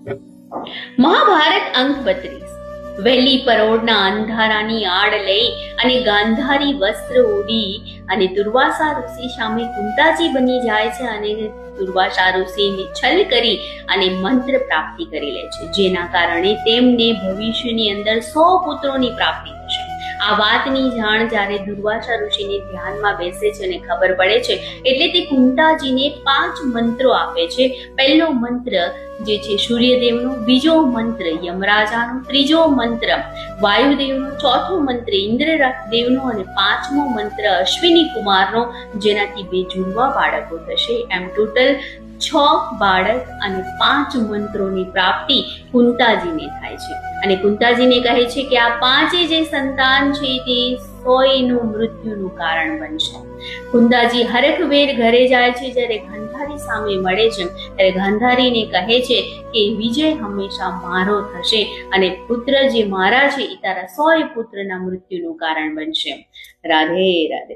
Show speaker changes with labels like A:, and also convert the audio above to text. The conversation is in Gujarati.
A: મહાભારત અંક 32। વહેલી પરોઢના અંધારાની આડ લઈ અને ગાંધારી વસ્ત્ર ઓઢી અને દુર્વાસા ઋષિ સામે કુંતાજી બની જાય છે અને દુર્વાસા ઋષિને છલ કરી અને મંત્ર પ્રાપ્તિ કરી લે છે, જેના કારણે તેમને ભવિષ્યની અંદર 100 પુત્રોની પ્રાપ્તિ થશે। આ વાતની જાણ જ્યારે દુર્વાસા ઋષિને ધ્યાનમાં બેસે છે અને ખબર પડે છે એટલે તે કુંતાજીને 5 મંત્રો આપે છે। પહેલો મંત્ર જે છે સૂર્યદેવનો, બીજો મંત્ર યમરાજાનો, ત્રીજો મંત્ર વાયુદેવનો, ચોથો મંત્ર ઇન્દ્રદેવનો અને 5મો મંત્ર અશ્વિની કુમારનો, જેનાથી 2 જુડવા બાળકો થશે। એમ ટોટલ 6 બાળક અને 5 મંત્રોની પ્રાપ્તિ કુંતાજીને થાય છે અને કુંતાજીને કહે છે કે આ 5 જે સંતાન છે તે 100નું મૃત્યુનું કારણ બનશે। કુંતાજી હરખભેર ઘરે જાય છે। જ્યારે ગાંધારી સામે મળે છે ત્યારે ગાંધારીને કહે છે કે વિજય હંમેશા મારો થશે અને પુત્ર જે મારા છે એ તારા 100 પુત્રના મૃત્યુનું કારણ બનશે। રાધે રાધે।